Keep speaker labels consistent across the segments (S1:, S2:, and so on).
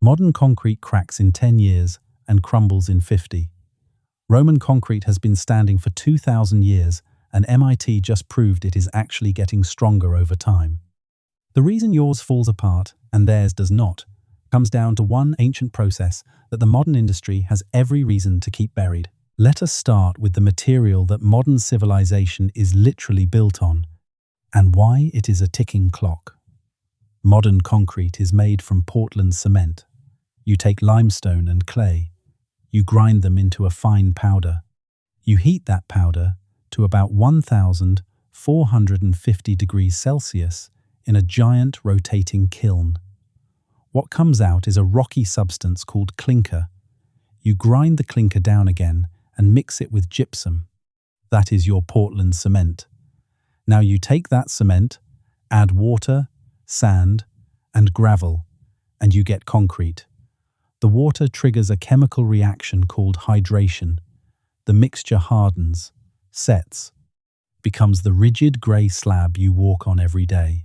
S1: Modern concrete cracks in 10 years and crumbles in 50. Roman concrete has been standing for 2,000 years, and MIT just proved it is actually getting stronger over time. The reason yours falls apart and theirs does not comes down to one ancient process that the modern industry has every reason to keep buried. Let us start with the material that modern civilization is literally built on, and why it is a ticking clock. Modern concrete is made from Portland cement. You take limestone and clay. You grind them into a fine powder. You heat that powder to about 1,450 degrees Celsius in a giant rotating kiln. What comes out is a rocky substance called clinker. You grind the clinker down again and mix it with gypsum. That is your Portland cement. Now you take that cement, add water, sand, and gravel, and you get concrete. The water triggers a chemical reaction called hydration. The mixture hardens, sets, becomes the rigid grey slab you walk on every day.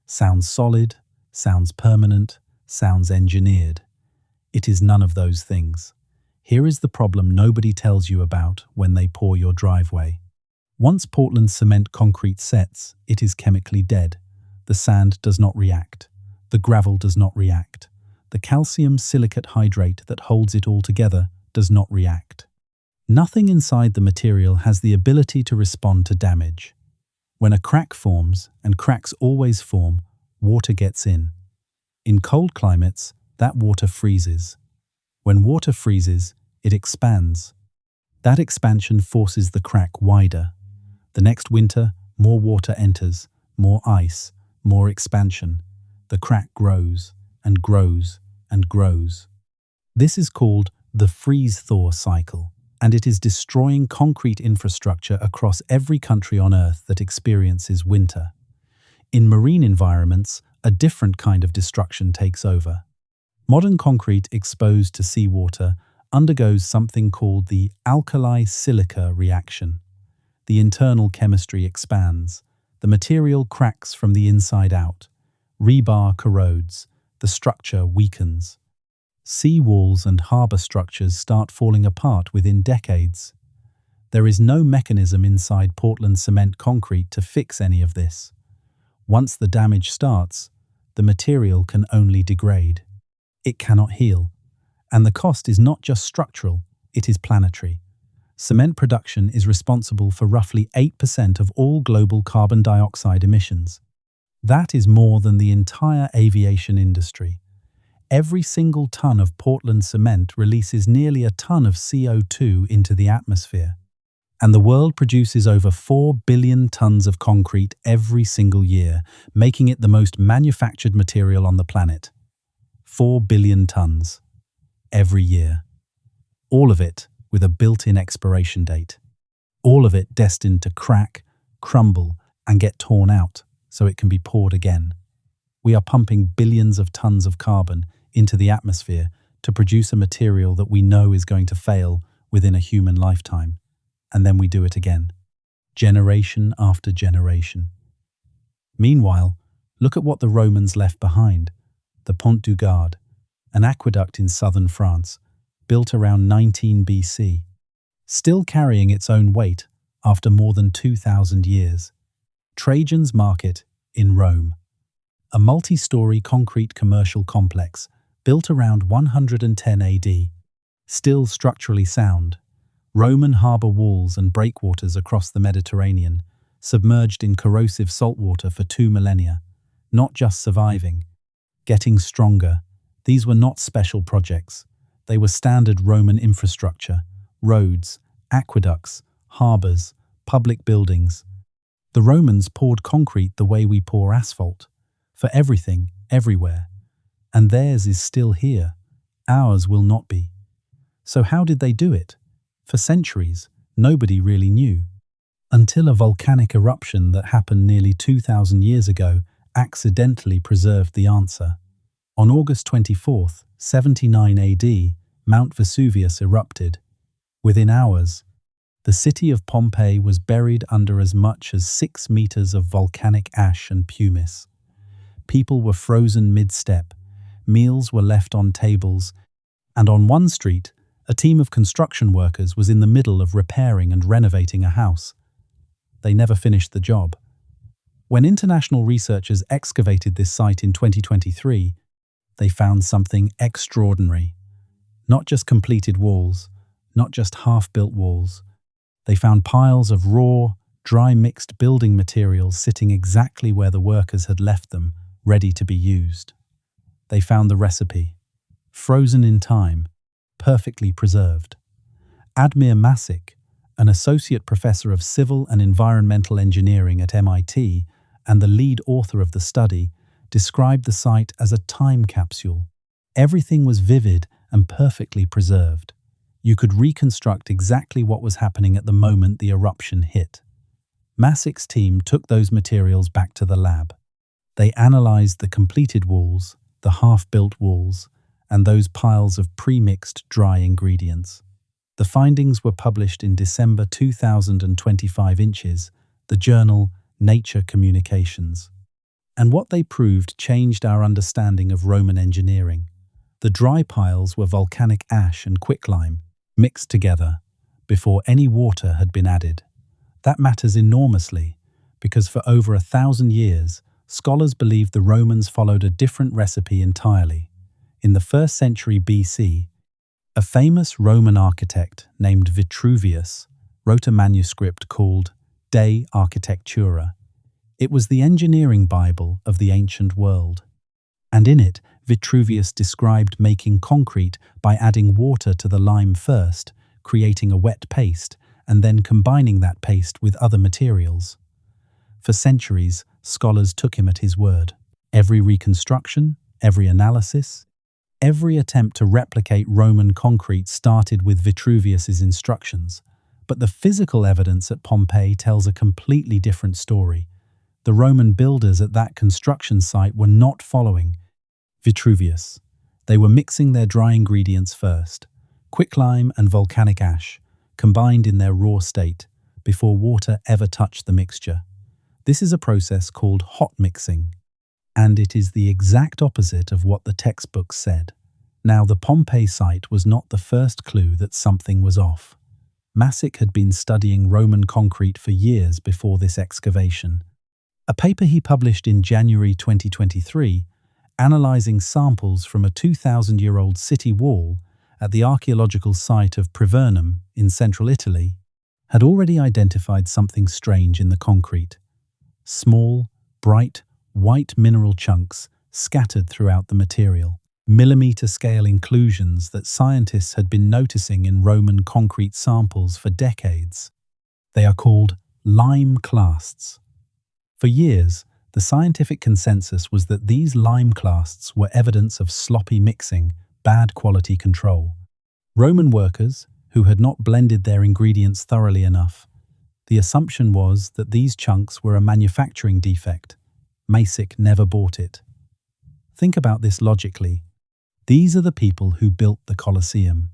S1: Sounds solid, sounds permanent, sounds engineered. It is none of those things. Here is the problem nobody tells you about when they pour your driveway. Once Portland cement concrete sets, it is chemically dead. The sand does not react. The gravel does not react. The calcium silicate hydrate that holds it all together does not react. Nothing inside the material has the ability to respond to damage. When a crack forms, and cracks always form, water gets in. In cold climates, that water freezes. When water freezes, it expands. That expansion forces the crack wider. The next winter, more water enters, more ice, more expansion. The crack grows and grows and grows. This is called the freeze-thaw cycle, and it is destroying concrete infrastructure across every country on Earth that experiences winter. In marine environments, a different kind of destruction takes over. Modern concrete exposed to seawater undergoes something called the alkali-silica reaction. The internal chemistry expands. The material cracks from the inside out. Rebar corrodes. The structure weakens. Sea walls and harbour structures start falling apart within decades. There is no mechanism inside Portland cement concrete to fix any of this. Once the damage starts, the material can only degrade. It cannot heal. And the cost is not just structural, it is planetary. Cement production is responsible for roughly 8% of all global carbon dioxide emissions. That is more than the entire aviation industry. Every single ton of Portland cement releases nearly a ton of CO2 into the atmosphere. And the world produces over 4 billion tons of concrete every single year, making it the most manufactured material on the planet. 4 billion tons. Every year. All of it with a built-in expiration date. All of it destined to crack, crumble, and get torn out so it can be poured again. We are pumping billions of tons of carbon into the atmosphere to produce a material that we know is going to fail within a human lifetime. And then we do it again, generation after generation. Meanwhile, look at what the Romans left behind, the Pont du Gard, an aqueduct in southern France, built around 19 BC, still carrying its own weight after more than 2,000 years. Trajan's Market in Rome, a multi-story concrete commercial complex built around 110 AD, still structurally sound. Roman harbour walls and breakwaters across the Mediterranean, submerged in corrosive saltwater for 2 millennia, not just surviving, getting stronger. These were not special projects. They were standard Roman infrastructure, roads, aqueducts, harbours, public buildings. The Romans poured concrete the way we pour asphalt, for everything, everywhere. And theirs is still here. Ours will not be. So how did they do it? For centuries, nobody really knew. Until a volcanic eruption that happened nearly 2,000 years ago accidentally preserved the answer. On August 24th, 79 AD, Mount Vesuvius erupted. Within hours, the city of Pompeii was buried under as much as 6 meters of volcanic ash and pumice. People were frozen mid-step. meals were left on tables, and on one street, a team of construction workers was in the middle of repairing and renovating a house. They never finished the job. When international researchers excavated this site in 2023, they found something extraordinary. Not just completed walls, not just half-built walls. They found piles of raw, dry mixed building materials sitting exactly where the workers had left them, ready to be used. They found the recipe, frozen in time, perfectly preserved. Admir Masik, an associate professor of civil and environmental engineering at MIT and the lead author of the study, described the site as a time capsule. Everything was vivid and perfectly preserved. You could reconstruct exactly what was happening at the moment the eruption hit. Masik's team took those materials back to the lab. They analyzed the completed walls, the half-built walls, and those piles of pre-mixed dry ingredients. The findings were published in December 2025 the journal Nature Communications. And what they proved changed our understanding of Roman engineering. The dry piles were volcanic ash and quicklime, mixed together, before any water had been added. That matters enormously, because for over 1,000 years, scholars believed the Romans followed a different recipe entirely. In the 1st century BC, a famous Roman architect named Vitruvius wrote a manuscript called De Architectura. It was the engineering Bible of the ancient world. And in it, Vitruvius described making concrete by adding water to the lime first, creating a wet paste, and then combining that paste with other materials. For centuries, scholars took him at his word. Every reconstruction, every analysis, every attempt to replicate Roman concrete started with Vitruvius's instructions. But the physical evidence at Pompeii tells a completely different story. The Roman builders at that construction site were not following Vitruvius. They were mixing their dry ingredients first, quicklime and volcanic ash, combined in their raw state, before water ever touched the mixture. This is a process called hot mixing, and it is the exact opposite of what the textbooks said. Now, the Pompeii site was not the first clue that something was off. Masik had been studying Roman concrete for years before this excavation. A paper he published in January 2023, analyzing samples from a 2,000-year-old city wall at the archaeological site of Privernum in central Italy, had already identified something strange in the concrete. Small, bright, white mineral chunks scattered throughout the material. Millimeter-scale inclusions that scientists had been noticing in Roman concrete samples for decades. They are called lime clasts. For years, the scientific consensus was that these lime clasts were evidence of sloppy mixing, bad quality control. Roman workers, who had not blended their ingredients thoroughly enough, the assumption was that these chunks were a manufacturing defect. Masik never bought it. Think about this logically. These are the people who built the Colosseum,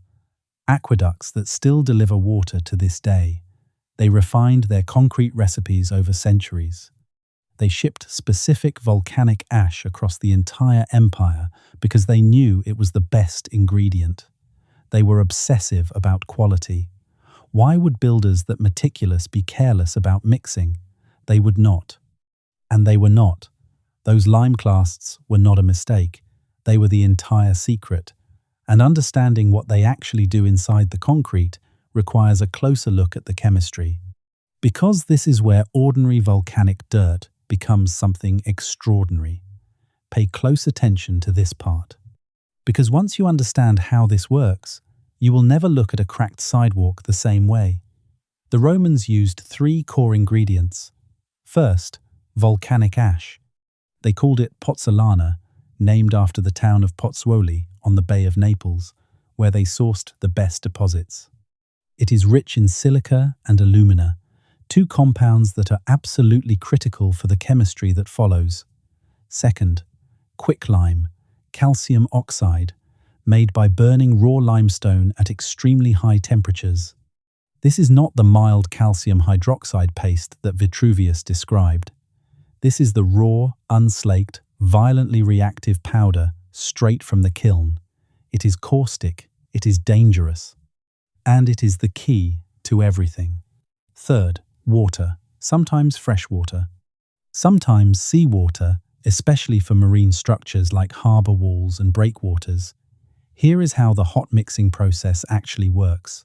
S1: aqueducts that still deliver water to this day. They refined their concrete recipes over centuries. They shipped specific volcanic ash across the entire empire because they knew it was the best ingredient. They were obsessive about quality. Why would builders that meticulous be careless about mixing? They would not. And they were not. Those lime clasts were not a mistake. They were the entire secret. And understanding what they actually do inside the concrete requires a closer look at the chemistry. Because this is where ordinary volcanic dirt becomes something extraordinary. Pay close attention to this part. Because once you understand how this works, you will never look at a cracked sidewalk the same way. The Romans used 3 core ingredients. First, volcanic ash. They called it pozzolana, named after the town of Pozzuoli on the Bay of Naples, where they sourced the best deposits. It is rich in silica and alumina, 2 compounds that are absolutely critical for the chemistry that follows. Second, quicklime, calcium oxide, made by burning raw limestone at extremely high temperatures. This is not the mild calcium hydroxide paste that Vitruvius described. This is the raw, unslaked, violently reactive powder straight from the kiln. It is caustic, it is dangerous, and it is the key to everything. Third, water, sometimes fresh water, sometimes seawater, especially for marine structures like harbour walls and breakwaters. Here is how the hot mixing process actually works.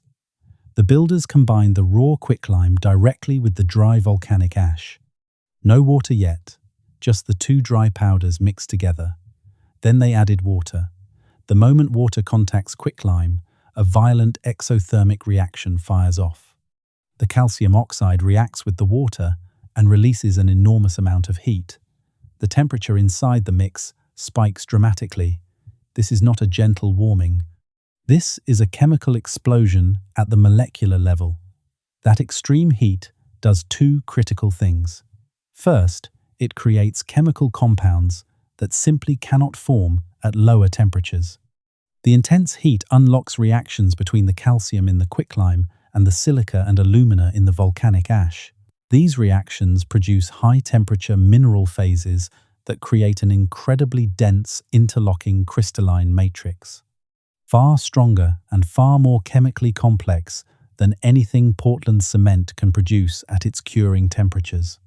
S1: The builders combined the raw quicklime directly with the dry volcanic ash. No water yet, just the two dry powders mixed together. Then they added water. The moment water contacts quicklime, a violent exothermic reaction fires off. The calcium oxide reacts with the water and releases an enormous amount of heat. The temperature inside the mix spikes dramatically. This is not a gentle warming. This is a chemical explosion at the molecular level. That extreme heat does two critical things. First, it creates chemical compounds that simply cannot form at lower temperatures. The intense heat unlocks reactions between the calcium in the quicklime and the silica and alumina in the volcanic ash. These reactions produce high-temperature mineral phases that create an incredibly dense, interlocking crystalline matrix. Far stronger and far more chemically complex than anything Portland cement can produce at its curing temperatures.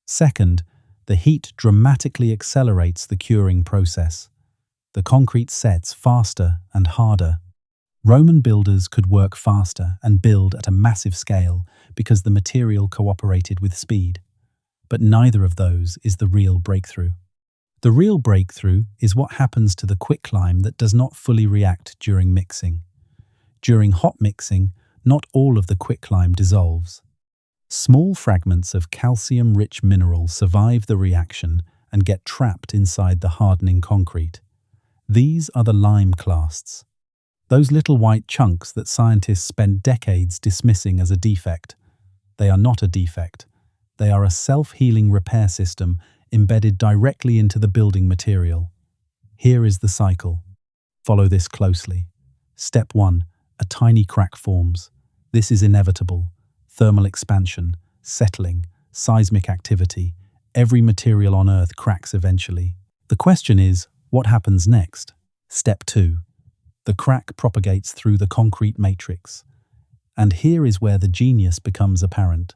S1: Second, the heat dramatically accelerates the curing process. The concrete sets faster and harder. Roman builders could work faster and build at a massive scale because the material cooperated with speed. But neither of those is the real breakthrough. The real breakthrough is what happens to the quicklime that does not fully react during mixing. During hot mixing, not all of the quicklime dissolves. Small fragments of calcium-rich mineral survive the reaction and get trapped inside the hardening concrete. These are the lime clasts. Those little white chunks that scientists spend decades dismissing as a defect. They are not a defect. They are a self-healing repair system embedded directly into the building material. Here is the cycle. Follow this closely. Step 1. A tiny crack forms. This is inevitable. Thermal expansion, settling, seismic activity. Every material on Earth cracks eventually. The question is, what happens next? Step 2. The crack propagates through the concrete matrix. And here is where the genius becomes apparent.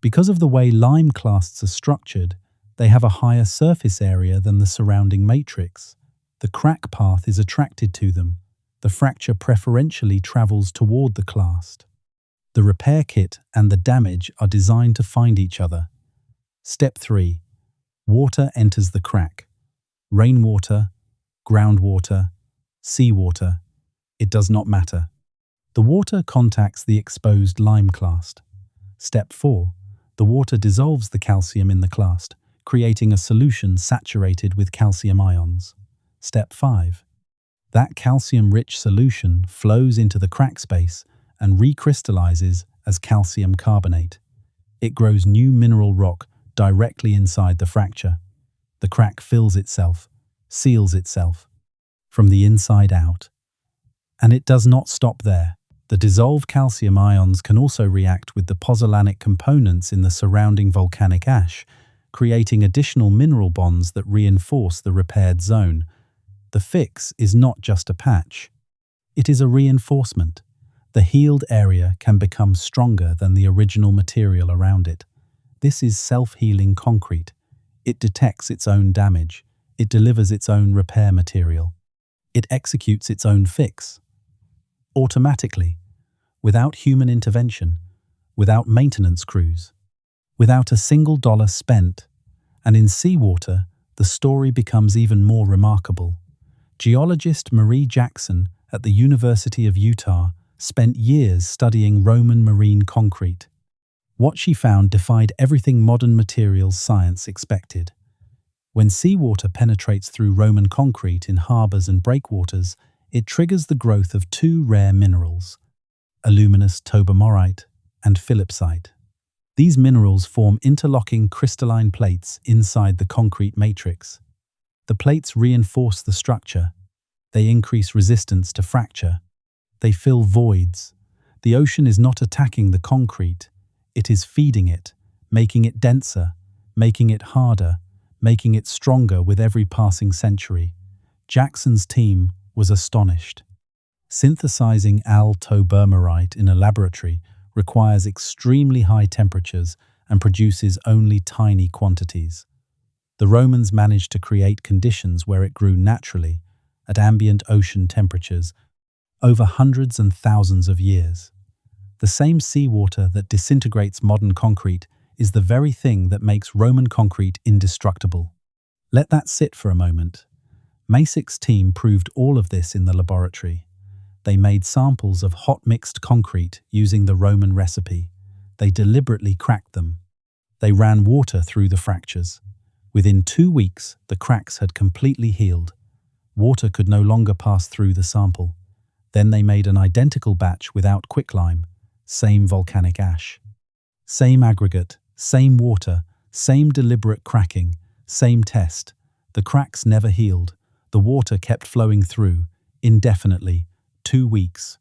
S1: Because of the way lime clasts are structured, they have a higher surface area than the surrounding matrix. The crack path is attracted to them. The fracture preferentially travels toward the clast. The repair kit and the damage are designed to find each other. Step 3. Water enters the crack. Rainwater, groundwater, seawater. It does not matter. The water contacts the exposed lime clast. Step 4. The water dissolves the calcium in the clast, creating a solution saturated with calcium ions. Step 5. That calcium-rich solution flows into the crack space and recrystallizes as calcium carbonate. It grows new mineral rock directly inside the fracture. The crack fills itself, seals itself, from the inside out. And it does not stop there. The dissolved calcium ions can also react with the pozzolanic components in the surrounding volcanic ash, creating additional mineral bonds that reinforce the repaired zone. The fix is not just a patch. It is a reinforcement. The healed area can become stronger than the original material around it. This is self-healing concrete. It detects its own damage. It delivers its own repair material. It executes its own fix. Automatically, without human intervention, without maintenance crews, without a single dollar spent. And in seawater, the story becomes even more remarkable. Geologist Marie Jackson at the University of Utah spent years studying Roman marine concrete. What she found defied everything modern materials science expected. When seawater penetrates through Roman concrete in harbors and breakwaters, it triggers the growth of two rare minerals, aluminous tobermorite and philipsite. These minerals form interlocking crystalline plates inside the concrete matrix. The plates reinforce the structure. They increase resistance to fracture. They fill voids. The ocean is not attacking the concrete. It is feeding it, making it denser, making it harder, making it stronger with every passing century. Jackson's team was astonished. Synthesizing alto-bermerite in a laboratory requires extremely high temperatures and produces only tiny quantities. The Romans managed to create conditions where it grew naturally at ambient ocean temperatures over hundreds and thousands of years. The same seawater that disintegrates modern concrete is the very thing that makes Roman concrete indestructible. Let that sit for a moment. Masic's team proved all of this in the laboratory. They made samples of hot mixed concrete using the Roman recipe. They deliberately cracked them. They ran water through the fractures. Within 2 weeks, the cracks had completely healed. Water could no longer pass through the sample. Then they made an identical batch without quicklime, same volcanic ash. Same aggregate, same water, same deliberate cracking, same test. The cracks never healed. The water kept flowing through, indefinitely, 2 weeks.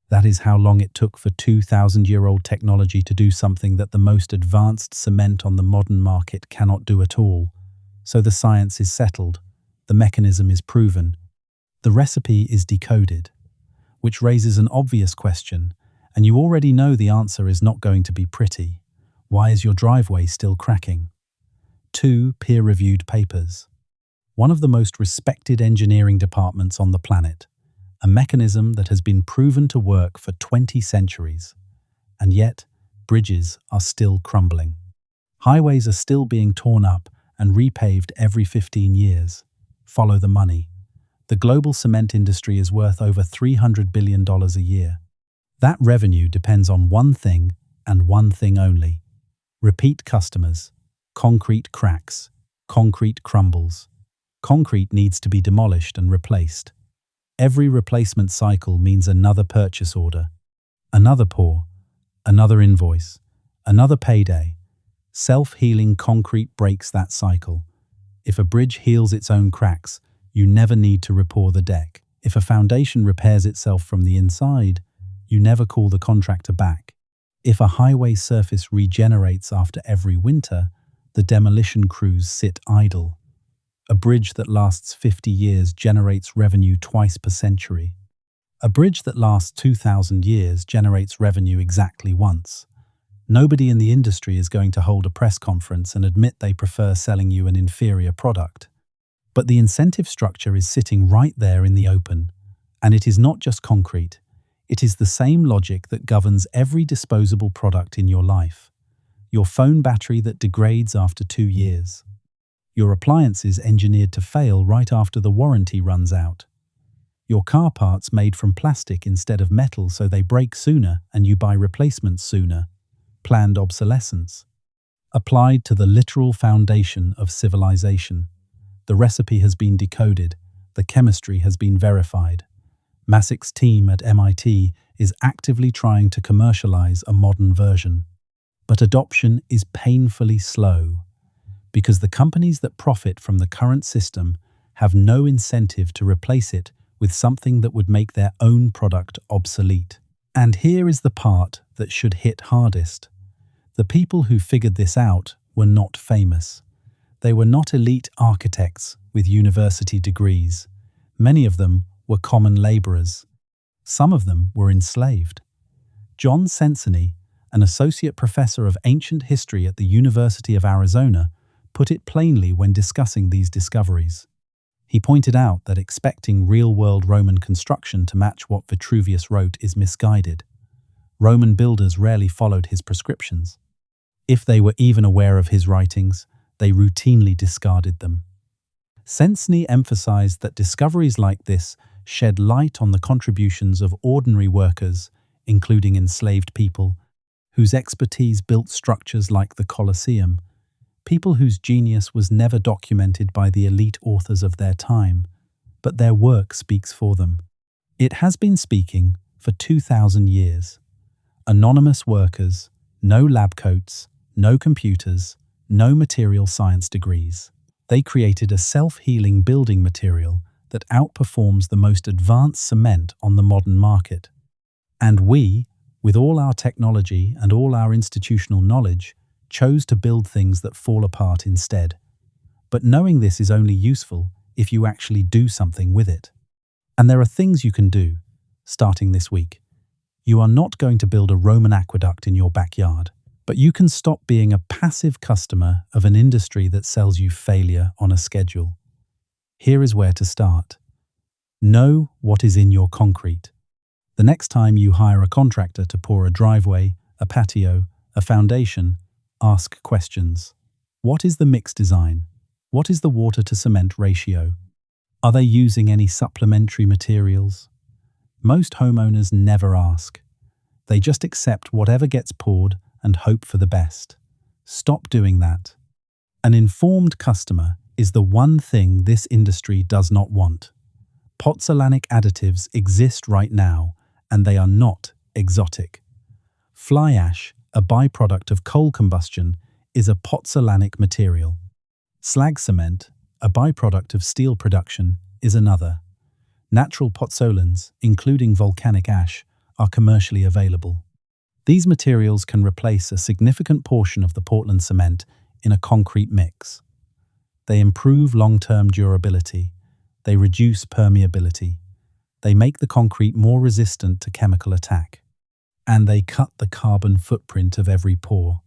S1: That is how long it took for 2,000-year-old technology to do something that the most advanced cement on the modern market cannot do at all. So the science is settled, the mechanism is proven, the recipe is decoded, which raises an obvious question, and you already know the answer is not going to be pretty. Why is your driveway still cracking? 2 peer-reviewed papers. One of the most respected engineering departments on the planet. A mechanism that has been proven to work for 20 centuries. And yet, bridges are still crumbling. Highways are still being torn up and repaved every 15 years. Follow the money. The global cement industry is worth over $300 billion a year. That revenue depends on one thing and one thing only. Repeat customers. Concrete cracks. Concrete crumbles. Concrete needs to be demolished and replaced. Every replacement cycle means another purchase order, another pour, another invoice, another payday. Self-healing concrete breaks that cycle. If a bridge heals its own cracks, you never need to repair the deck. If a foundation repairs itself from the inside, you never call the contractor back. If a highway surface regenerates after every winter, the demolition crews sit idle. A bridge that lasts 50 years generates revenue twice per century. A bridge that lasts 2,000 years generates revenue exactly once. Nobody in the industry is going to hold a press conference and admit they prefer selling you an inferior product. But the incentive structure is sitting right there in the open. And it is not just concrete. It is the same logic that governs every disposable product in your life. Your phone battery that degrades after 2 years. Your appliances engineered to fail right after the warranty runs out. Your car parts made from plastic instead of metal so they break sooner and you buy replacements sooner. Planned obsolescence. Applied to the literal foundation of civilization. The recipe has been decoded. The chemistry has been verified. Masic's team at MIT is actively trying to commercialize a modern version. But adoption is painfully slow. Because the companies that profit from the current system have no incentive to replace it with something that would make their own product obsolete. And here is the part that should hit hardest. The people who figured this out were not famous. They were not elite architects with university degrees. Many of them were common laborers. Some of them were enslaved. John Sensony, an associate professor of ancient history at the University of Arizona, put it plainly when discussing these discoveries. He pointed out that expecting real-world Roman construction to match what Vitruvius wrote is misguided. Roman builders rarely followed his prescriptions. If they were even aware of his writings, they routinely discarded them. Sensony emphasized that discoveries like this shed light on the contributions of ordinary workers, including enslaved people, whose expertise built structures like the Colosseum, people whose genius was never documented by the elite authors of their time, but their work speaks for them. It has been speaking for 2,000 years. Anonymous workers, no lab coats, no computers, no material science degrees. They created a self-healing building material that outperforms the most advanced cement on the modern market. And we, with all our technology and all our institutional knowledge, chose to build things that fall apart instead. But knowing this is only useful if you actually do something with it. And there are things you can do, starting this week. You are not going to build a Roman aqueduct in your backyard, but you can stop being a passive customer of an industry that sells you failure on a schedule. Here is where to start. Know what is in your concrete. The next time you hire a contractor to pour a driveway, a patio, a foundation, ask questions. What is the mix design? What is the water to cement ratio? Are they using any supplementary materials? Most homeowners never ask. They just accept whatever gets poured and hope for the best. Stop doing that. An informed customer is the one thing this industry does not want. Pozzolanic additives exist right now, and they are not exotic. Fly ash, a byproduct of coal combustion, is a pozzolanic material. Slag cement, a byproduct of steel production, is another. Natural pozzolans, including volcanic ash, are commercially available. These materials can replace a significant portion of the Portland cement in a concrete mix. They improve long-term durability. They reduce permeability. They make the concrete more resistant to chemical attack. And they cut the carbon footprint of every pour.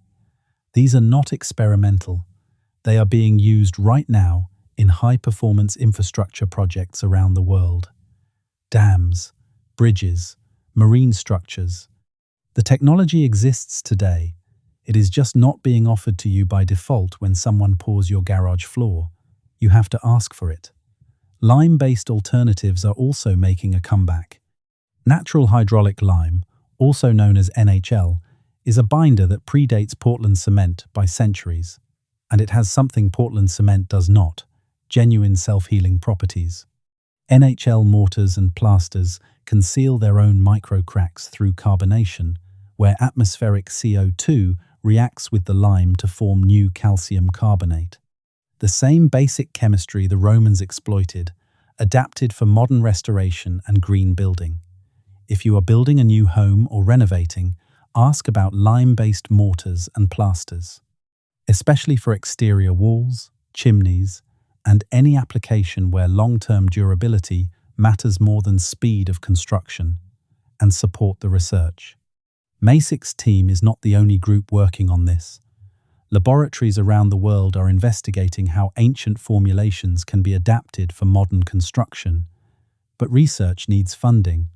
S1: These are not experimental. They are being used right now in high-performance infrastructure projects around the world. Dams, bridges, marine structures. The technology exists today. It is just not being offered to you by default when someone pours your garage floor. You have to ask for it. Lime-based alternatives are also making a comeback. Natural hydraulic lime, also known as NHL, is a binder that predates Portland cement by centuries, and it has something Portland cement does not: genuine self-healing properties. NHL mortars and plasters can seal their own micro-cracks through carbonation, where atmospheric CO2 reacts with the lime to form new calcium carbonate. The same basic chemistry the Romans exploited, adapted for modern restoration and green building. If you are building a new home or renovating, ask about lime-based mortars and plasters, especially for exterior walls, chimneys, and any application where long-term durability matters more than speed of construction, and support the research. MASIC's team is not the only group working on this. Laboratories around the world are investigating how ancient formulations can be adapted for modern construction. But research needs funding,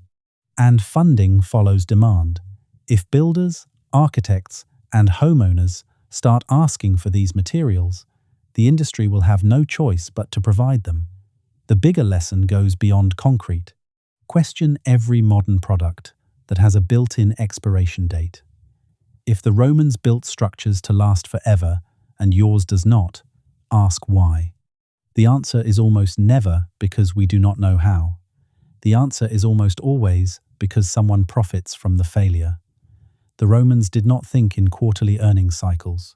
S1: and funding follows demand. If builders, architects, and homeowners start asking for these materials, the industry will have no choice but to provide them. The bigger lesson goes beyond concrete. Question every modern product that has a built-in expiration date. If the Romans built structures to last forever and yours does not, ask why. The answer is almost never because we do not know how. The answer is almost always because someone profits from the failure. The Romans did not think in quarterly earnings cycles.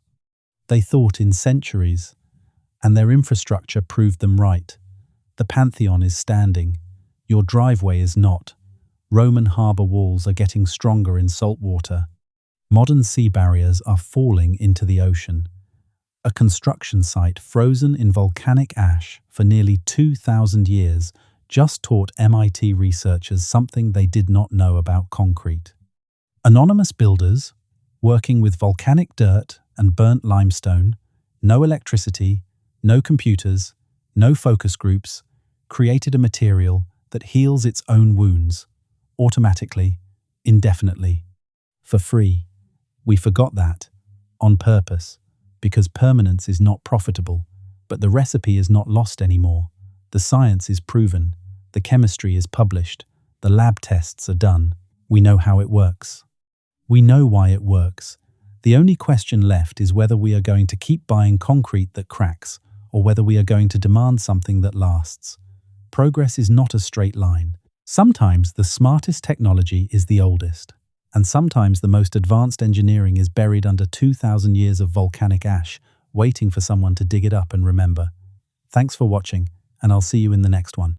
S1: They thought in centuries, and their infrastructure proved them right. The Pantheon is standing. Your driveway is not. Roman harbour walls are getting stronger in salt water. Modern sea barriers are falling into the ocean. A construction site frozen in volcanic ash for nearly 2,000 years just taught MIT researchers something they did not know about concrete. Anonymous builders, working with volcanic dirt and burnt limestone, no electricity, no computers, no focus groups, created a material that heals its own wounds, automatically, indefinitely, for free. We forgot that, on purpose, because permanence is not profitable, but the recipe is not lost anymore. The science is proven, the chemistry is published, the lab tests are done. We know how it works. We know why it works. The only question left is whether we are going to keep buying concrete that cracks, or whether we are going to demand something that lasts. Progress is not a straight line. Sometimes the smartest technology is the oldest, and sometimes the most advanced engineering is buried under 2,000 years of volcanic ash, waiting for someone to dig it up and remember. Thanks for watching, and I'll see you in the next one.